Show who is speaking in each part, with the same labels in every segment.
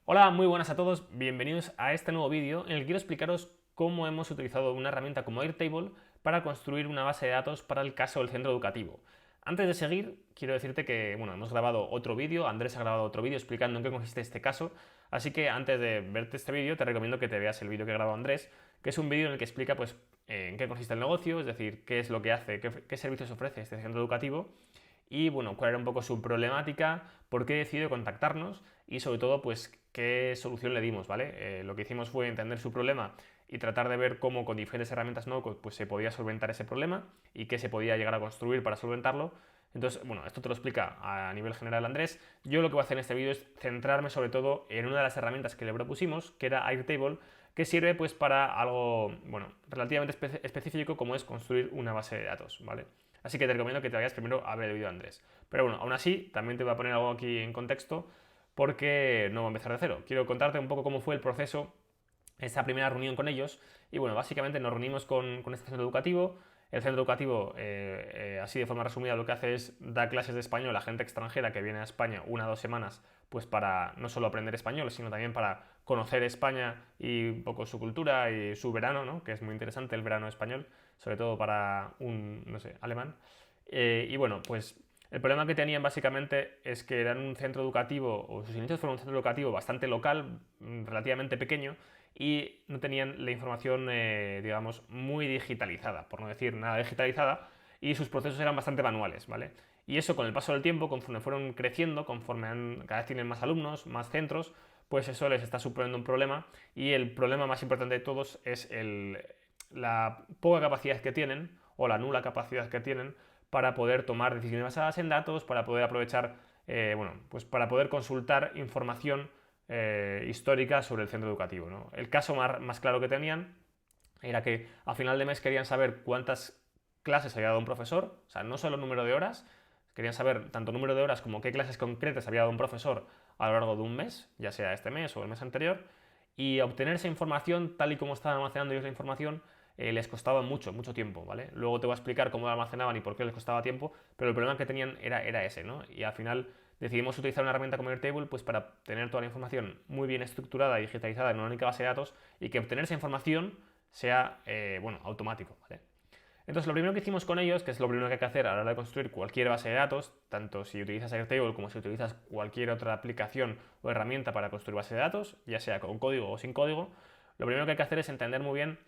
Speaker 1: Hola, muy buenas a todos, bienvenidos a este nuevo vídeo en el que quiero explicaros cómo hemos utilizado una herramienta como Airtable para construir una base de datos para el caso del centro educativo. Antes de seguir, quiero decirte que hemos grabado otro vídeo, Andrés ha grabado otro vídeo explicando en qué consiste este caso, así que antes de verte este vídeo te recomiendo que te veas el vídeo que ha grabado Andrés, que es un vídeo en el que explica en qué consiste el negocio, es decir, qué es lo que hace, qué servicios ofrece este centro educativo y cuál era un poco su problemática, por qué decidió contactarnos y sobre todo qué solución le dimos, ¿vale? Lo que hicimos fue entender su problema y tratar de ver cómo con diferentes herramientas no-code se podía solventar ese problema y qué se podía llegar a construir para solventarlo. Entonces, esto te lo explica a nivel general Andrés. Yo lo que voy a hacer en este vídeo es centrarme sobre todo en una de las herramientas que le propusimos, que era Airtable, que sirve para algo, relativamente específico como es construir una base de datos, ¿vale? Así que te recomiendo que te vayas primero a ver el vídeo de Andrés. Pero aún así, también te voy a poner algo aquí en contexto porque no voy a empezar de cero. Quiero contarte un poco cómo fue el proceso, esta primera reunión con ellos. Y básicamente nos reunimos con este centro educativo. El centro educativo, así de forma resumida, lo que hace es dar clases de español a gente extranjera que viene a España 1 o 2 semanas, pues para no solo aprender español, sino también para conocer España y un poco su cultura y su verano, ¿no? Que es muy interesante el verano español, sobre todo para un, no sé, alemán. Pues el problema que tenían básicamente es que eran un centro educativo, o sus inicios fueron un centro educativo bastante local, relativamente pequeño, y no tenían la información, digamos, muy digitalizada, por no decir nada digitalizada, y sus procesos eran bastante manuales, ¿vale? Y eso con el paso del tiempo, conforme fueron creciendo, cada vez tienen más alumnos, más centros, pues eso les está suponiendo un problema, y el problema más importante de todos es la poca capacidad que tienen, o la nula capacidad que tienen, para poder tomar decisiones basadas en datos, para poder aprovechar, para poder consultar información histórica sobre el centro educativo, ¿no? El caso más claro que tenían era que a final de mes querían saber cuántas clases había dado un profesor, o sea, no solo el número de horas, querían saber tanto número de horas como qué clases concretas había dado un profesor a lo largo de un mes, ya sea este mes o el mes anterior, y obtener esa información tal y como estaban almacenando ellos la información les costaba mucho, mucho tiempo, ¿vale? Luego te voy a explicar cómo la almacenaban y por qué les costaba tiempo, pero el problema que tenían era ese, ¿no? Y al final decidimos utilizar una herramienta como Airtable pues para tener toda la información muy bien estructurada y digitalizada en una única base de datos y que obtener esa información sea, automático, ¿vale? Entonces, lo primero que hicimos con ellos, que es lo primero que hay que hacer a la hora de construir cualquier base de datos, tanto si utilizas Airtable como si utilizas cualquier otra aplicación o herramienta para construir base de datos, ya sea con código o sin código, lo primero que hay que hacer es entender muy bien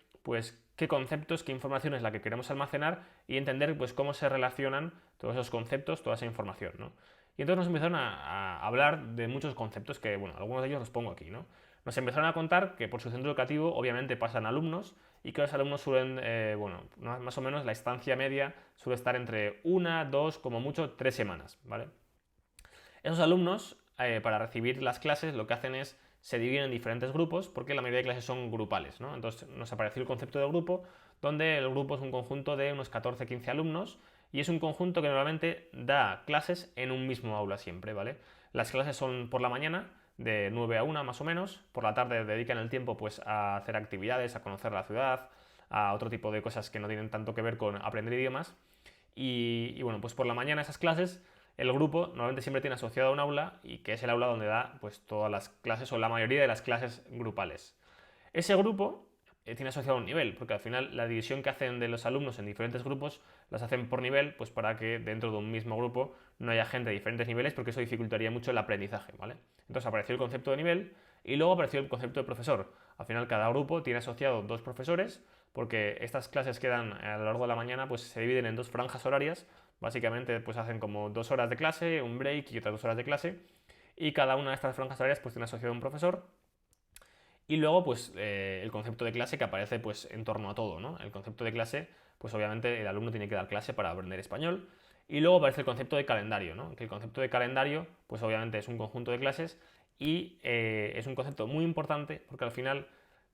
Speaker 1: qué conceptos, qué información es la que queremos almacenar y entender cómo se relacionan todos esos conceptos, toda esa información, ¿no? Y entonces nos empezaron a hablar de muchos conceptos que, algunos de ellos los pongo aquí, ¿no? Nos empezaron a contar que por su centro educativo obviamente pasan alumnos y que los alumnos suelen, más o menos la estancia media suele estar entre 1, 2, como mucho 3 semanas, ¿vale? Esos alumnos, para recibir las clases, lo que hacen es se dividen en diferentes grupos porque la mayoría de clases son grupales, ¿no? Entonces nos apareció el concepto de grupo, donde el grupo es un conjunto de unos 14 o 15 alumnos y es un conjunto que normalmente da clases en un mismo aula siempre, ¿vale? Las clases son por la mañana, de 9 a 1 más o menos, por la tarde dedican el tiempo a hacer actividades, a conocer la ciudad, a otro tipo de cosas que no tienen tanto que ver con aprender idiomas y pues por la mañana esas clases el grupo normalmente siempre tiene asociado a un aula y que es el aula donde da todas las clases o la mayoría de las clases grupales. Ese grupo tiene asociado un nivel, porque al final la división que hacen de los alumnos en diferentes grupos las hacen por nivel, pues para que dentro de un mismo grupo no haya gente de diferentes niveles, porque eso dificultaría mucho el aprendizaje, ¿vale? Entonces apareció el concepto de nivel y luego apareció el concepto de profesor. Al final cada grupo tiene asociado 2 profesores, porque estas clases que dan a lo largo de la mañana pues se dividen en 2 franjas horarias, básicamente pues hacen como 2 horas de clase, un break y otras 2 horas de clase, y cada una de estas franjas horarias pues tiene asociado un profesor. Y luego, el concepto de clase que aparece en torno a todo, ¿no? El concepto de clase, pues obviamente el alumno tiene que dar clase para aprender español. Y luego aparece el concepto de calendario, ¿no? Que el concepto de calendario, pues obviamente es un conjunto de clases y es un concepto muy importante porque al final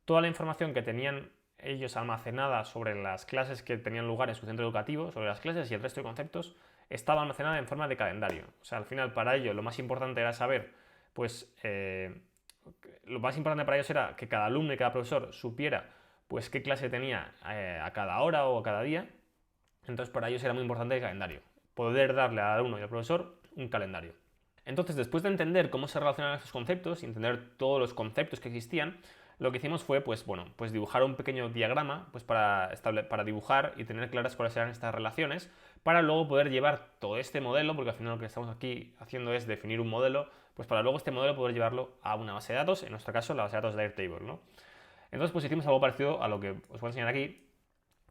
Speaker 1: toda la información que tenían ellos almacenada sobre las clases que tenían lugar en su centro educativo, sobre las clases y el resto de conceptos, estaba almacenada en forma de calendario. O sea, al final para ello lo más importante era saber, pues, lo más importante para ellos era que cada alumno y cada profesor supiera pues qué clase tenía a cada hora o a cada día. Entonces para ellos era muy importante el calendario, poder darle al alumno y al profesor un calendario. Entonces, después de entender cómo se relacionan estos conceptos y entender todos los conceptos que existían, lo que hicimos fue, pues bueno, pues dibujar un pequeño diagrama pues para dibujar y tener claras cuáles eran estas relaciones, para luego poder llevar todo este modelo, porque al final lo que estamos aquí haciendo es definir un modelo, pues para luego este modelo poder llevarlo a una base de datos, en nuestro caso la base de datos de Airtable, ¿no? Entonces, pues hicimos algo parecido a lo que os voy a enseñar aquí.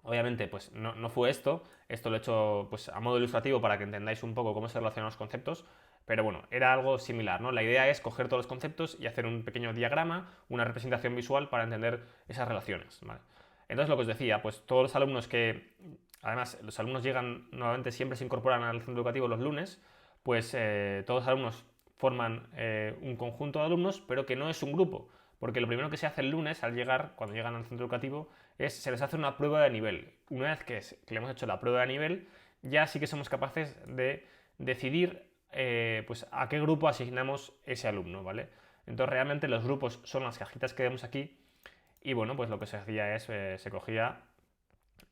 Speaker 1: Obviamente, pues no fue esto lo he hecho pues, a modo ilustrativo para que entendáis un poco cómo se relacionan los conceptos, pero bueno, era algo similar, ¿no? La idea es coger todos los conceptos y hacer un pequeño diagrama, una representación visual para entender esas relaciones, ¿vale? Entonces, lo que os decía, pues todos los alumnos además, los alumnos llegan, normalmente siempre se incorporan al centro educativo los lunes, pues todos los alumnos forman un conjunto de alumnos, pero que no es un grupo, porque lo primero que se hace el lunes al llegar, cuando llegan al centro educativo, se les hace una prueba de nivel. Una vez que le hemos hecho la prueba de nivel, ya sí que somos capaces de decidir pues a qué grupo asignamos ese alumno, ¿vale? Entonces realmente los grupos son las cajitas que vemos aquí y bueno, pues lo que se hacía es, se cogía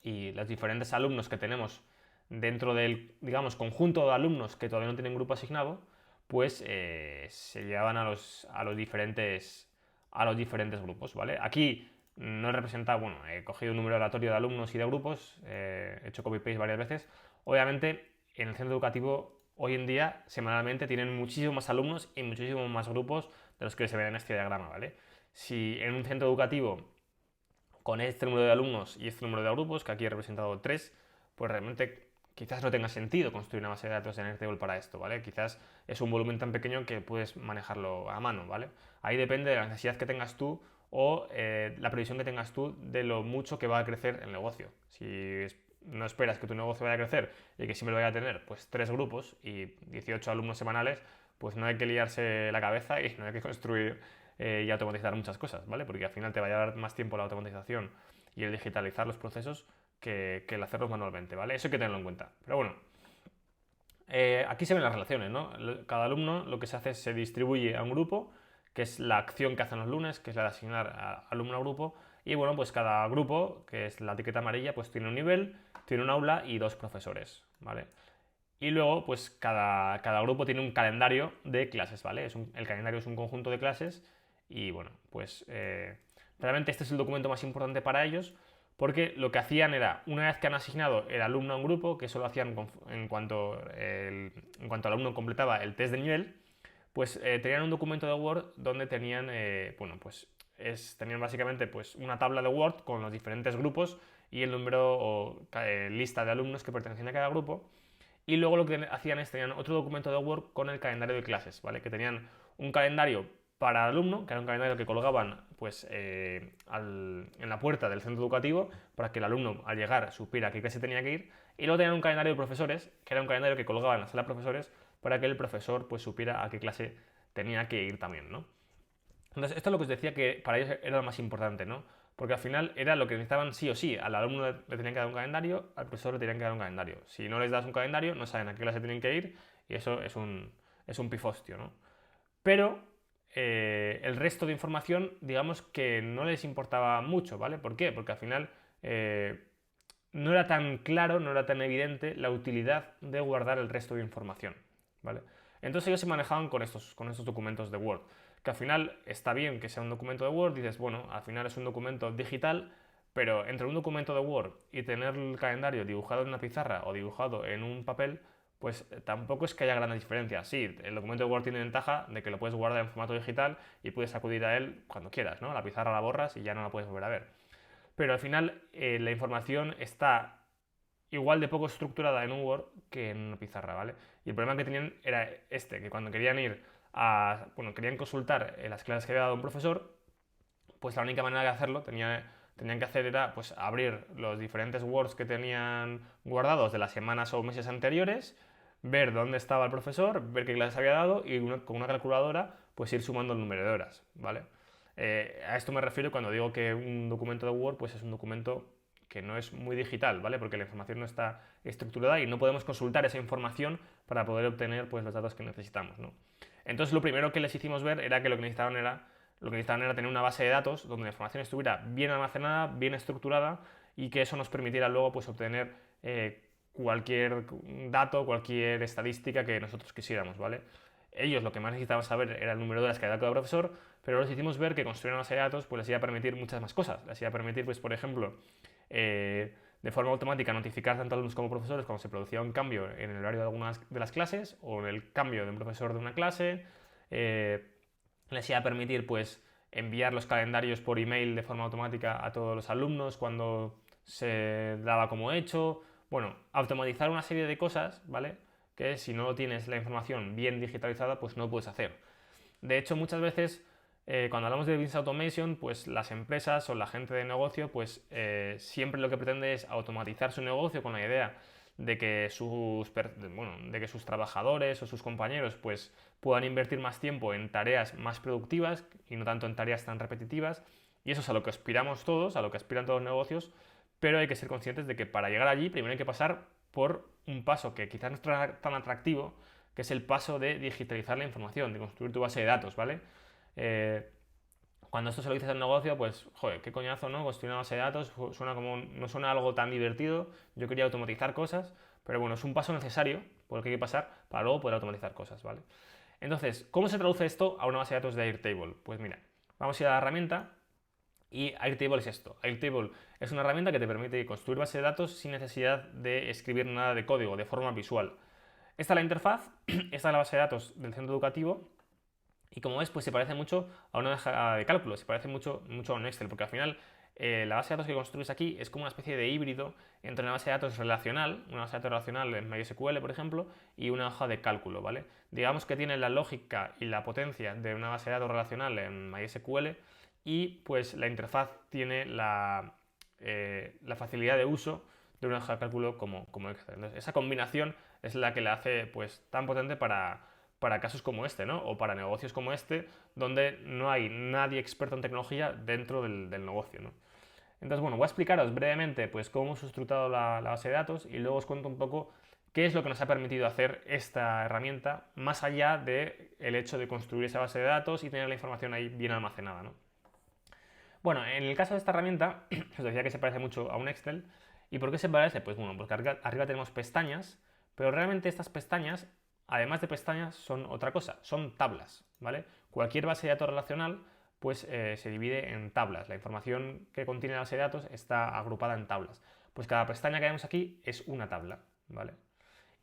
Speaker 1: y los diferentes alumnos que tenemos dentro del, digamos, conjunto de alumnos que todavía no tienen grupo asignado, pues se llevaban a los diferentes grupos, ¿vale? Aquí no he representado, bueno, he cogido un número aleatorio de alumnos y de grupos, he hecho copy-paste varias veces. Obviamente, en el centro educativo, hoy en día, semanalmente, tienen muchísimos más alumnos y muchísimos más grupos de los que se ven en este diagrama, ¿vale? Si en un centro educativo, con este número de alumnos y este número de grupos, que aquí he representado 3, pues realmente quizás no tenga sentido construir una base de datos en Airtable para esto, ¿vale? Quizás es un volumen tan pequeño que puedes manejarlo a mano, ¿vale? Ahí depende de la necesidad que tengas tú o la previsión que tengas tú de lo mucho que va a crecer el negocio. Si no esperas que tu negocio vaya a crecer y que siempre vaya a tener pues 3 grupos y 18 alumnos semanales, pues no hay que liarse la cabeza y no hay que construir y automatizar muchas cosas, ¿vale? Porque al final te va a llevar más tiempo la automatización y el digitalizar los procesos que el hacerlos manualmente, ¿vale? Eso hay que tenerlo en cuenta. Pero bueno, aquí se ven las relaciones, ¿no? Cada alumno lo que se hace es se distribuye a un grupo, que es la acción que hacen los lunes, que es la de asignar a alumno a grupo, y bueno, pues cada grupo, que es la etiqueta amarilla, pues tiene un nivel, tiene un aula y 2 profesores, ¿vale? Y luego, pues cada grupo tiene un calendario de clases, ¿vale? El calendario es un conjunto de clases y bueno, pues realmente este es el documento más importante para ellos porque lo que hacían era, una vez que han asignado el alumno a un grupo, que eso lo hacían en cuanto el alumno completaba el test de nivel, pues tenían un documento de Word donde tenían, bueno, pues tenían básicamente pues, una tabla de Word con los diferentes grupos y el número o lista de alumnos que pertenecían a cada grupo. Y luego lo que hacían es tenían otro documento de Word con el calendario de clases, ¿vale? Que tenían un calendario para el alumno, que era un calendario que colgaban pues, en la puerta del centro educativo para que el alumno al llegar supiera a qué clase tenía que ir. Y luego tenían un calendario de profesores, que era un calendario que colgaban en la sala de profesores para que el profesor pues, supiera a qué clase tenía que ir también, ¿no? Entonces, esto es lo que os decía que para ellos era lo más importante, ¿no? Porque al final era lo que necesitaban sí o sí. Al alumno le tenían que dar un calendario, al profesor le tenían que dar un calendario. Si no les das un calendario, no saben a qué clase tienen que ir y eso es un pifostio, ¿no? Pero el resto de información, digamos que no les importaba mucho, ¿vale? ¿Por qué? Porque al final no era tan claro, no era tan evidente la utilidad de guardar el resto de información, ¿vale? Entonces ellos se manejaban con estos documentos de Word, que al final está bien que sea un documento de Word, dices, bueno, al final es un documento digital, pero entre un documento de Word y tener el calendario dibujado en una pizarra o dibujado en un papel, pues tampoco es que haya grandes diferencias. Sí, el documento de Word tiene ventaja de que lo puedes guardar en formato digital y puedes acudir a él cuando quieras, ¿no? La pizarra la borras y ya no la puedes volver a ver. Pero al final la información está igual de poco estructurada en un Word que en una pizarra, ¿vale? Y el problema que tenían era que cuando querían querían consultar las clases que había dado un profesor, pues la única manera de hacerlo tenían que hacer era pues abrir los diferentes Words que tenían guardados de las semanas o meses anteriores, ver dónde estaba el profesor, ver qué clases había dado y con una calculadora pues ir sumando el número de horas, ¿vale? A esto me refiero cuando digo que un documento de Word pues es un documento que no es muy digital, ¿vale? Porque la información no está estructurada y no podemos consultar esa información para poder obtener pues, los datos que necesitamos, ¿no? Entonces lo primero que les hicimos ver era que lo que necesitaban era tener una base de datos donde la información estuviera bien almacenada, bien estructurada y que eso nos permitiera luego pues, obtener cualquier dato, cualquier estadística que nosotros quisiéramos, ¿vale? ellos lo que más necesitaban saber era el número de horas que había cada profesor, pero les hicimos ver que construir una base de datos pues les iba a permitir muchas más cosas. Les iba a permitir, pues, por ejemplo, de forma automática notificar tanto a alumnos como profesores cuando se producía un cambio en el horario de algunas de las clases o en el cambio de un profesor de una clase. Les iba a permitir, pues, enviar los calendarios por email de forma automática a todos los alumnos cuando se daba como hecho. Bueno, automatizar una serie de cosas, ¿vale? Que si no tienes la información bien digitalizada, pues no puedes hacer. De hecho, muchas veces cuando hablamos de Business Automation, pues las empresas o la gente de negocio, pues siempre lo que pretende es automatizar su negocio con la idea de que sus trabajadores o sus compañeros pues puedan invertir más tiempo en tareas más productivas y no tanto en tareas tan repetitivas. Y eso es a lo que aspiramos todos, a lo que aspiran todos los negocios, pero hay que ser conscientes de que para llegar allí primero hay que pasar por un paso que quizás no es tan atractivo, que es el paso de digitalizar la información, de construir tu base de datos, ¿vale? Cuando esto se lo dices al negocio, pues, joder, qué coñazo, ¿no? Construir una base de datos no suena algo tan divertido. Yo quería automatizar cosas, pero bueno, es un paso necesario por el que hay que pasar para luego poder automatizar cosas, ¿vale? Entonces, ¿cómo se traduce esto a una base de datos de Airtable? Pues mira, vamos a ir a la herramienta y Airtable es esto. Airtable es una herramienta que te permite construir base de datos sin necesidad de escribir nada de código, de forma visual. Esta es la interfaz, esta es la base de datos del centro educativo. Y como ves, pues se parece mucho a una hoja de cálculo, se parece mucho a un Excel, porque al final la base de datos que construyes aquí es como una especie de híbrido entre una base de datos relacional, una base de datos relacional en MySQL, por ejemplo, y una hoja de cálculo, ¿vale? Digamos que tiene la lógica y la potencia de una base de datos relacional en MySQL y pues la interfaz tiene la facilidad de uso de una hoja de cálculo como Excel. Entonces, esa combinación es la que la hace pues tan potente para casos como este, ¿no? O para negocios como este, donde no hay nadie experto en tecnología dentro del negocio, ¿no? Entonces, bueno, voy a explicaros brevemente pues, cómo hemos estructurado la base de datos y luego os cuento un poco qué es lo que nos ha permitido hacer esta herramienta, más allá del hecho de construir esa base de datos y tener la información ahí bien almacenada, ¿no? Bueno, en el caso de esta herramienta, os decía que se parece mucho a un Excel. ¿Y por qué se parece? Pues bueno, porque arriba tenemos pestañas, pero realmente estas pestañas, además de pestañas, son otra cosa, son tablas, ¿vale? Cualquier base de datos relacional pues se divide en tablas. La información que contiene la base de datos está agrupada en tablas. Pues cada pestaña que vemos aquí es una tabla, ¿vale?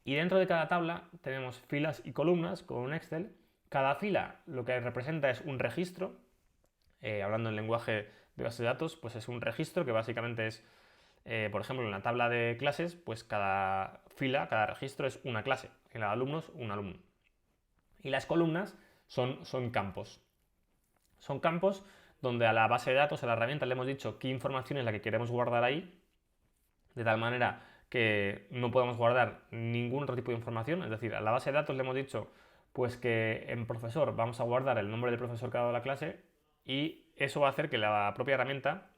Speaker 1: Y dentro de cada tabla tenemos filas y columnas con un Excel. Cada fila lo que representa es un registro. Hablando en lenguaje de base de datos, pues es un registro que básicamente es, por ejemplo, en la tabla de clases, pues cada fila, cada registro es una clase. En la de alumnos, un alumno. Y las columnas son campos. Son campos donde a la base de datos, a la herramienta, le hemos dicho qué información es la que queremos guardar ahí, de tal manera que no podemos guardar ningún otro tipo de información. Es decir, a la base de datos le hemos dicho pues que en profesor vamos a guardar el nombre del profesor que ha dado la clase y eso va a hacer que la propia herramienta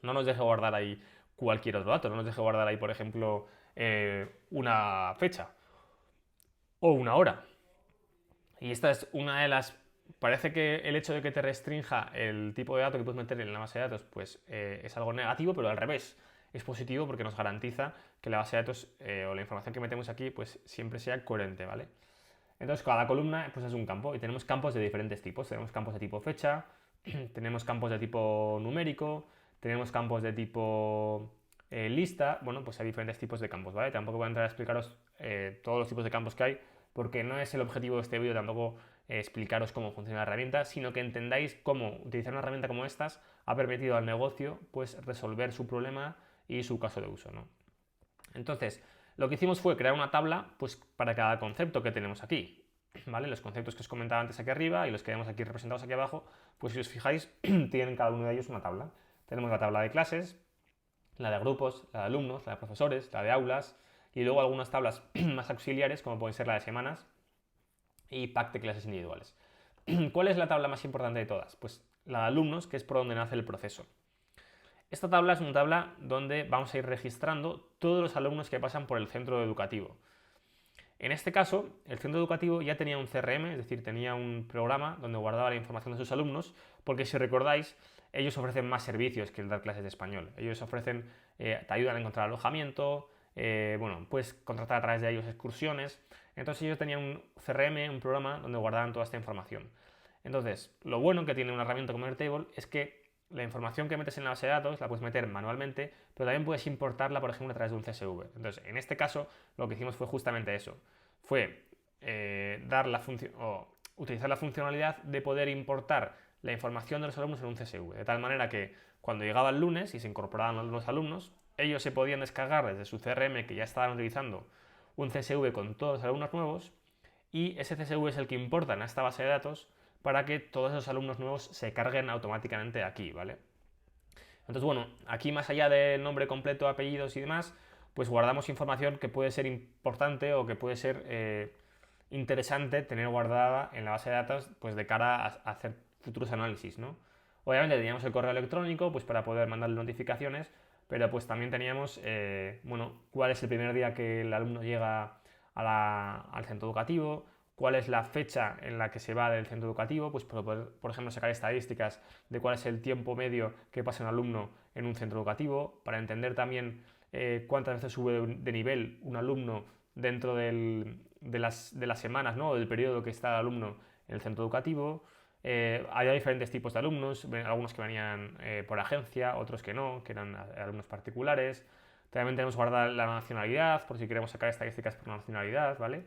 Speaker 1: no nos deje guardar ahí cualquier otro dato, no nos deje guardar ahí, por ejemplo, una fecha o una hora. Y esta es una de las... Parece que el hecho de que te restrinja el tipo de dato que puedes meter en la base de datos pues es algo negativo, pero al revés. Es positivo porque nos garantiza que la base de datos o la información que metemos aquí pues siempre sea coherente, ¿vale? Entonces cada columna pues es un campo y tenemos campos de diferentes tipos. Tenemos campos de tipo fecha, tenemos campos de tipo numérico, tenemos campos de tipo lista. Bueno, pues hay diferentes tipos de campos, ¿vale? Tampoco voy a entrar a explicaros todos los tipos de campos que hay, porque no es el objetivo de este vídeo tampoco explicaros cómo funciona la herramienta, sino que entendáis cómo utilizar una herramienta como estas ha permitido al negocio pues resolver su problema y su caso de uso, ¿no? Entonces, lo que hicimos fue crear una tabla pues, para cada concepto que tenemos aquí, ¿vale? Los conceptos que os comentaba antes aquí arriba y los que vemos aquí representados aquí abajo, pues si os fijáis, tienen cada uno de ellos una tabla. Tenemos la tabla de clases, la de grupos, la de alumnos, la de profesores, la de aulas y luego algunas tablas más auxiliares como pueden ser la de semanas y pack de clases individuales. ¿Cuál es la tabla más importante de todas? Pues la de alumnos, que es por donde nace el proceso. Esta tabla es una tabla donde vamos a ir registrando todos los alumnos que pasan por el centro educativo. En este caso, el centro educativo ya tenía un CRM, es decir, tenía un programa donde guardaba la información de sus alumnos, porque si recordáis, ellos ofrecen más servicios que el dar clases de español. Ellos ofrecen, te ayudan a encontrar alojamiento, bueno, puedes contratar a través de ellos excursiones. Entonces ellos tenían un CRM, un programa donde guardaban toda esta información. Entonces, lo bueno que tiene una herramienta como Airtable es que la información que metes en la base de datos la puedes meter manualmente, pero también puedes importarla, por ejemplo, a través de un CSV. Entonces, en este caso, lo que hicimos fue justamente eso. Fue dar la función o utilizar la funcionalidad de poder importar la información de los alumnos en un CSV, de tal manera que cuando llegaba el lunes y se incorporaban los alumnos, ellos se podían descargar desde su CRM, que ya estaban utilizando un CSV con todos los alumnos nuevos, y ese CSV es el que importan a esta base de datos para que todos esos alumnos nuevos se carguen automáticamente aquí, ¿vale? Entonces, bueno, aquí más allá del nombre completo, apellidos y demás, pues guardamos información que puede ser importante o que puede ser interesante tener guardada en la base de datos, pues de cara a hacer futuros análisis, ¿no? Obviamente teníamos el correo electrónico, pues para poder mandarle notificaciones, pero pues también teníamos, bueno, cuál es el primer día que el alumno llega al centro educativo, cuál es la fecha en la que se va del centro educativo, pues para poder, por ejemplo, sacar estadísticas de cuál es el tiempo medio que pasa un alumno en un centro educativo, para entender también cuántas veces sube de nivel un alumno dentro de las semanas, ¿no? O del periodo que está el alumno en el centro educativo. Había diferentes tipos de alumnos, algunos que venían por agencia, otros que no, que eran alumnos particulares. También tenemos guardada la nacionalidad, por si queremos sacar estadísticas por nacionalidad, ¿vale?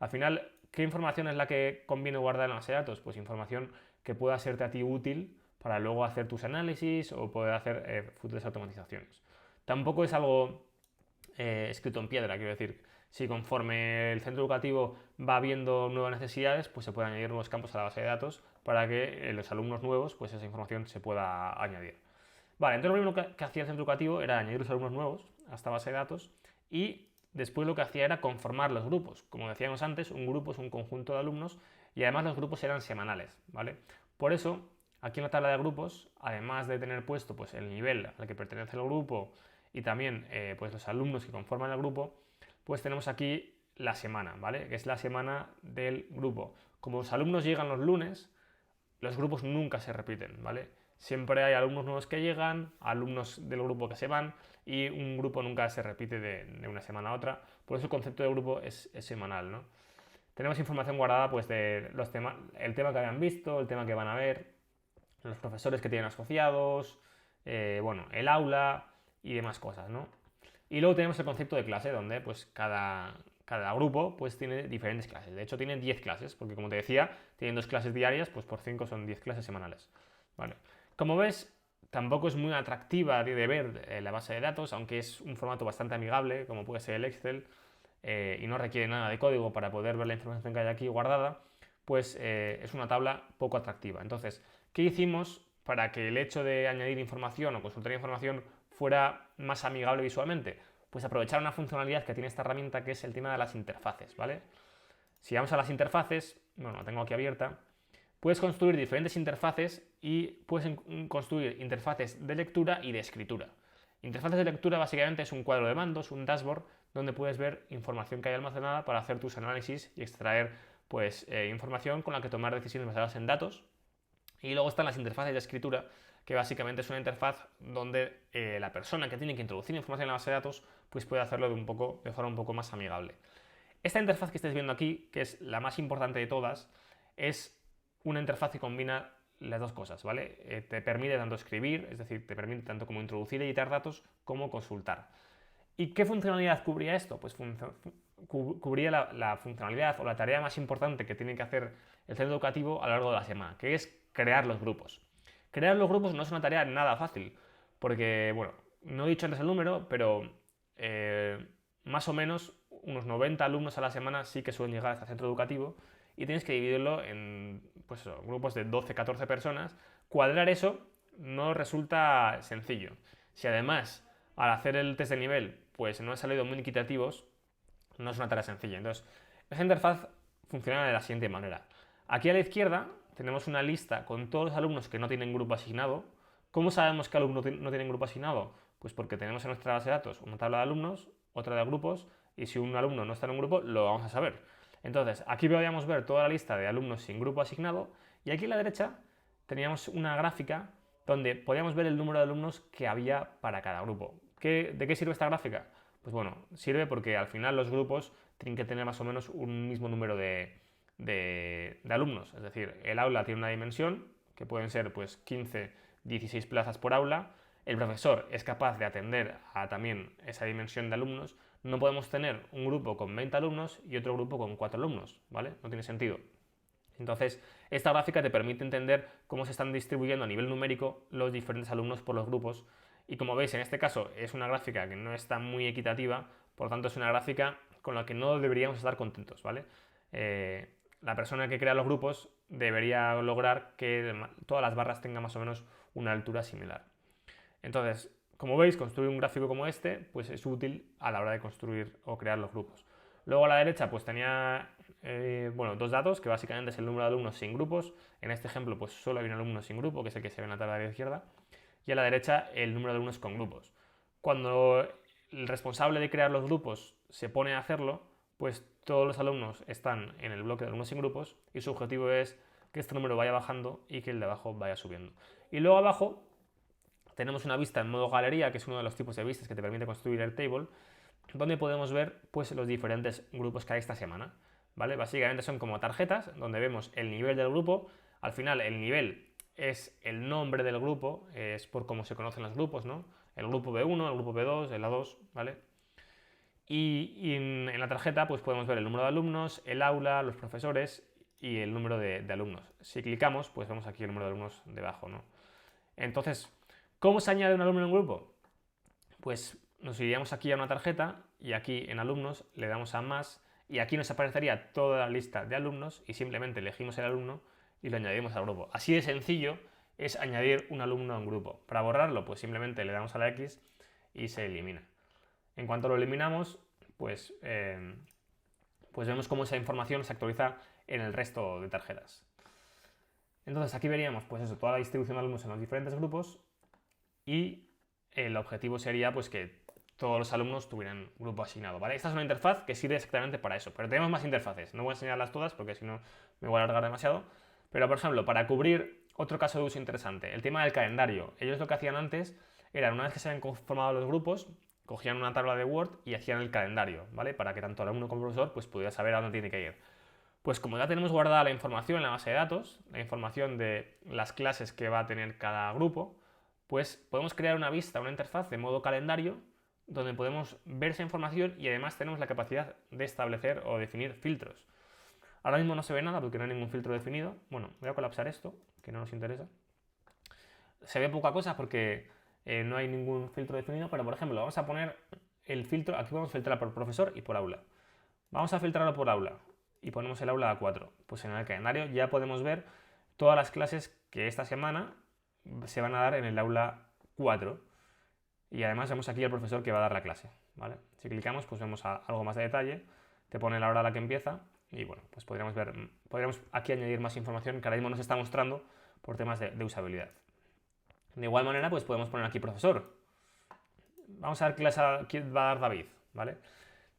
Speaker 1: Al final, ¿qué información es la que conviene guardar en la base de datos? Pues información que pueda serte a ti útil para luego hacer tus análisis o poder hacer futuras automatizaciones. Tampoco es algo escrito en piedra, quiero decir, si conforme el centro educativo va viendo nuevas necesidades, pues se pueden añadir nuevos campos a la base de datos para que los alumnos nuevos, pues esa información se pueda añadir. Vale, entonces lo primero que hacía el centro educativo era añadir los alumnos nuevos a esta base de datos y después lo que hacía era conformar los grupos. Como decíamos antes, un grupo es un conjunto de alumnos y además los grupos eran semanales, ¿vale? Por eso, aquí en la tabla de grupos, además de tener puesto pues, el nivel al que pertenece el grupo y también pues, los alumnos que conforman el grupo, pues tenemos aquí la semana, ¿vale? Que es la semana del grupo. Como los alumnos llegan los lunes, los grupos nunca se repiten, ¿vale? Siempre hay alumnos nuevos que llegan, alumnos del grupo que se van y un grupo nunca se repite de una semana a otra. Por eso el concepto de grupo es semanal, ¿no? Tenemos información guardada pues, de el tema que habían visto, el tema que van a ver, los profesores que tienen asociados, bueno, el aula y demás cosas, ¿no? Y luego tenemos el concepto de clase, donde pues cada grupo pues tiene diferentes clases. De hecho, tiene 10 clases, porque como te decía, tienen 2 clases diarias, pues por 5 son 10 clases semanales. ¿Vale? Como ves, tampoco es muy atractiva de ver la base de datos, aunque es un formato bastante amigable, como puede ser el Excel, y no requiere nada de código para poder ver la información que hay aquí guardada, pues es una tabla poco atractiva. Entonces, ¿qué hicimos para que el hecho de añadir información o consultar información fuera más amigable visualmente? Pues aprovechar una funcionalidad que tiene esta herramienta, que es el tema de las interfaces, ¿vale? Si vamos a las interfaces, bueno, la tengo aquí abierta, puedes construir diferentes interfaces y puedes construir interfaces de lectura y de escritura. Interfaces de lectura básicamente es un cuadro de mandos, un dashboard, donde puedes ver información que hay almacenada para hacer tus análisis y extraer pues, información con la que tomar decisiones basadas en datos. Y luego están las interfaces de escritura, que básicamente es una interfaz donde la persona que tiene que introducir información en la base de datos pues puede hacerlo de forma un poco más amigable. Esta interfaz que estáis viendo aquí, que es la más importante de todas, es una interfaz que combina las dos cosas, ¿vale? Te permite tanto escribir, es decir, te permite tanto como introducir y editar datos, como consultar. ¿Y qué funcionalidad cubría esto? Pues cubría la funcionalidad o la tarea más importante que tiene que hacer el centro educativo a lo largo de la semana, que es crear los grupos. Crear los grupos no es una tarea nada fácil, porque, bueno, no he dicho antes el número, pero más o menos unos 90 alumnos a la semana sí que suelen llegar a este centro educativo y tienes que dividirlo en pues eso, grupos de 12-14 personas. Cuadrar eso no resulta sencillo. Si además al hacer el test de nivel pues no han salido muy equitativos, no es una tarea sencilla. Entonces, esa interfaz funciona de la siguiente manera. Aquí a la izquierda tenemos una lista con todos los alumnos que no tienen grupo asignado. ¿Cómo sabemos que alumnos no tienen grupo asignado? Pues porque tenemos en nuestra base de datos una tabla de alumnos, otra de grupos, y si un alumno no está en un grupo, lo vamos a saber. Entonces, aquí podíamos ver toda la lista de alumnos sin grupo asignado, y aquí a la derecha teníamos una gráfica donde podíamos ver el número de alumnos que había para cada grupo. ¿De qué sirve esta gráfica? Pues bueno, sirve porque al final los grupos tienen que tener más o menos un mismo número de alumnos. Es decir, el aula tiene una dimensión, que pueden ser pues 15, 16 plazas por aula. El profesor es capaz de atender a también esa dimensión de alumnos. No podemos tener un grupo con 20 alumnos y otro grupo con 4 alumnos, ¿vale? No tiene sentido. Entonces, esta gráfica te permite entender cómo se están distribuyendo a nivel numérico los diferentes alumnos por los grupos. Y como veis, en este caso es una gráfica que no está muy equitativa, por lo tanto es una gráfica con la que no deberíamos estar contentos, ¿vale? La persona que crea los grupos debería lograr que todas las barras tengan más o menos una altura similar. Entonces, como veis, construir un gráfico como este pues es útil a la hora de construir o crear los grupos. Luego a la derecha pues tenía dos datos, que básicamente es el número de alumnos sin grupos. En este ejemplo pues solo hay un alumno sin grupo, que es el que se ve en la tabla de la izquierda. Y a la derecha el número de alumnos con grupos. Cuando el responsable de crear los grupos se pone a hacerlo, pues todos los alumnos están en el bloque de alumnos sin grupos y su objetivo es que este número vaya bajando y que el de abajo vaya subiendo. Y luego abajo tenemos una vista en modo galería, que es uno de los tipos de vistas que te permite construir Airtable, donde podemos ver pues, los diferentes grupos que hay esta semana. ¿Vale? Básicamente son como tarjetas donde vemos el nivel del grupo. Al final el nivel es el nombre del grupo, es por cómo se conocen los grupos, ¿no? El grupo B1, el grupo B2, el A2, ¿vale? Y en la tarjeta pues podemos ver el número de alumnos, el aula, los profesores y el número de alumnos. Si clicamos, pues vemos aquí el número de alumnos debajo, ¿no? Entonces, ¿cómo se añade un alumno en un grupo? Pues nos iríamos aquí a una tarjeta y aquí en alumnos le damos a más y aquí nos aparecería toda la lista de alumnos y simplemente elegimos el alumno y lo añadimos al grupo. Así de sencillo es añadir un alumno a un grupo. Para borrarlo, pues simplemente le damos a la X y se elimina. En cuanto lo eliminamos, pues vemos cómo esa información se actualiza en el resto de tarjetas. Entonces aquí veríamos pues eso, toda la distribución de alumnos en los diferentes grupos y el objetivo sería pues que todos los alumnos tuvieran grupo asignado, ¿vale? Esta es una interfaz que sirve exactamente para eso, pero tenemos más interfaces. No voy a enseñarlas todas porque si no me voy a alargar demasiado, pero por ejemplo, para cubrir otro caso de uso interesante, el tema del calendario. Ellos lo que hacían antes era, una vez que se habían conformado los grupos, cogían una tabla de Word y hacían el calendario, ¿vale? Para que tanto el alumno como el profesor pues pudiera saber a dónde tiene que ir. Pues como ya tenemos guardada la información en la base de datos, la información de las clases que va a tener cada grupo, pues podemos crear una vista, una interfaz de modo calendario donde podemos ver esa información y además tenemos la capacidad de establecer o definir filtros. Ahora mismo no se ve nada porque no hay ningún filtro definido. Bueno, voy a colapsar esto, que no nos interesa. Se ve poca cosa porque no hay ningún filtro definido, pero por ejemplo vamos a poner el filtro, aquí podemos filtrar por profesor y por aula. Vamos a filtrarlo por aula y ponemos el aula a 4. Pues en el calendario ya podemos ver todas las clases que esta semana se van a dar en el aula 4. Y además vemos aquí al profesor que va a dar la clase, ¿vale? Si clicamos, pues vemos algo más de detalle, te pone la hora a la que empieza y bueno, pues podríamos aquí añadir más información que ahora mismo nos está mostrando por temas de usabilidad. De igual manera, pues podemos poner aquí profesor. Vamos a ver qué clase va a dar David, ¿vale?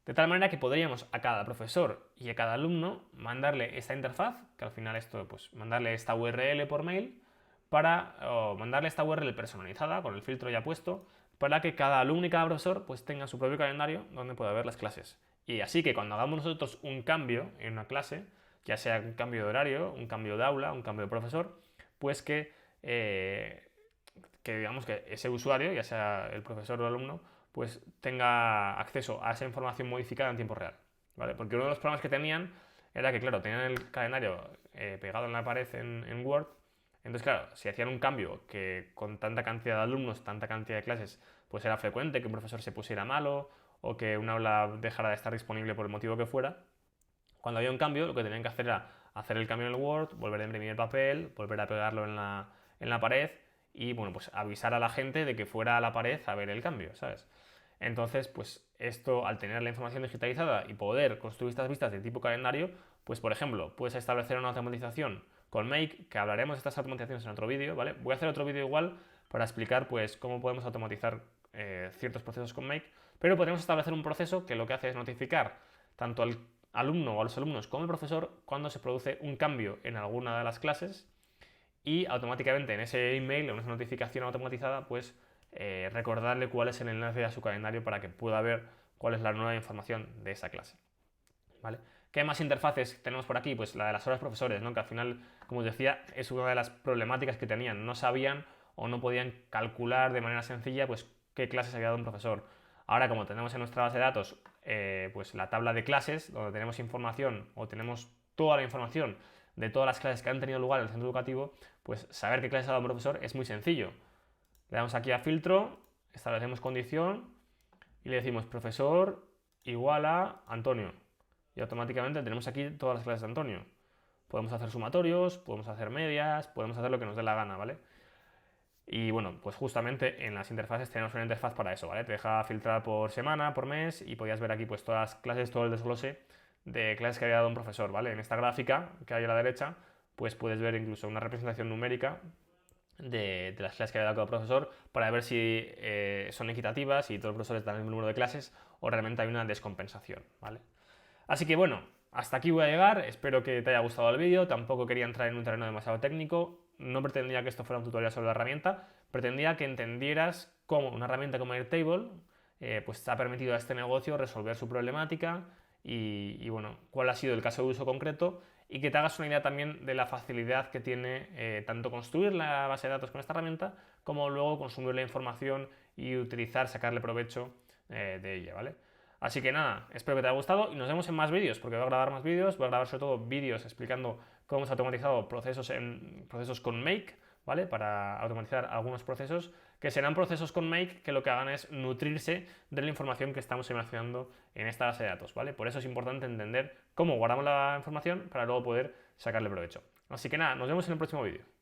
Speaker 1: De tal manera que podríamos a cada profesor y a cada alumno mandarle esta interfaz, que al final esto, pues mandarle esta URL por mail, o mandarle esta URL personalizada con el filtro ya puesto, para que cada alumno y cada profesor pues tenga su propio calendario donde pueda ver las clases. Y así que cuando hagamos nosotros un cambio en una clase, ya sea un cambio de horario, un cambio de aula, un cambio de profesor, pues que digamos que ese usuario, ya sea el profesor o el alumno, pues tenga acceso a esa información modificada en tiempo real, ¿vale? Porque uno de los problemas que tenían era que, claro, tenían el calendario pegado en la pared en Word. Entonces, claro, si hacían un cambio que con tanta cantidad de alumnos, tanta cantidad de clases, pues era frecuente que un profesor se pusiera malo o que una aula dejara de estar disponible por el motivo que fuera, cuando había un cambio lo que tenían que hacer era hacer el cambio en el Word, volver a imprimir el papel, volver a pegarlo en la pared y, bueno, pues avisar a la gente de que fuera a la pared a ver el cambio, ¿sabes? Entonces, pues esto, al tener la información digitalizada y poder construir estas vistas de tipo calendario, pues por ejemplo, puedes establecer una automatización con Make, que hablaremos de estas automatizaciones en otro vídeo, ¿vale? Voy a hacer otro vídeo igual para explicar pues cómo podemos automatizar ciertos procesos con Make, pero podemos establecer un proceso que lo que hace es notificar tanto al alumno o a los alumnos como al profesor cuando se produce un cambio en alguna de las clases y automáticamente en ese email, en esa notificación automatizada, pues recordarle cuál es el enlace a su calendario para que pueda ver cuál es la nueva información de esa clase, ¿vale? ¿Qué más interfaces tenemos por aquí? Pues la de las horas profesores, ¿no? Que al final, como os decía, es una de las problemáticas que tenían. No sabían o no podían calcular de manera sencilla pues qué clases había dado un profesor. Ahora, como tenemos en nuestra base de datos pues la tabla de clases, donde tenemos información o tenemos toda la información de todas las clases que han tenido lugar en el centro educativo, pues saber qué clases ha dado un profesor es muy sencillo. Le damos aquí a filtro, establecemos condición y le decimos profesor igual a Antonio. Y automáticamente tenemos aquí todas las clases de Antonio. Podemos hacer sumatorios, podemos hacer medias, podemos hacer lo que nos dé la gana, ¿vale? Y bueno, pues justamente en las interfaces tenemos una interfaz para eso, ¿vale? Te deja filtrar por semana, por mes y podías ver aquí pues todas las clases, todo el desglose de clases que había dado un profesor, ¿vale? En esta gráfica que hay a la derecha, pues puedes ver incluso una representación numérica de las clases que había dado cada profesor para ver si son equitativas, si todos los profesores dan el mismo número de clases o realmente hay una descompensación, ¿vale? Así que bueno, hasta aquí voy a llegar, espero que te haya gustado el vídeo, tampoco quería entrar en un terreno demasiado técnico, no pretendía que esto fuera un tutorial sobre la herramienta, pretendía que entendieras cómo una herramienta como Airtable pues ha permitido a este negocio resolver su problemática y bueno, cuál ha sido el caso de uso concreto y que te hagas una idea también de la facilidad que tiene tanto construir la base de datos con esta herramienta como luego consumir la información y utilizar, sacarle provecho de ella, ¿vale? Así que nada, espero que te haya gustado y nos vemos en más vídeos, porque voy a grabar más vídeos, voy a grabar sobre todo vídeos explicando cómo se ha automatizado procesos con Make, ¿vale? Para automatizar algunos procesos, que serán procesos con Make que lo que hagan es nutrirse de la información que estamos almacenando en esta base de datos, ¿vale? Por eso es importante entender cómo guardamos la información para luego poder sacarle provecho. Así que nada, nos vemos en el próximo vídeo.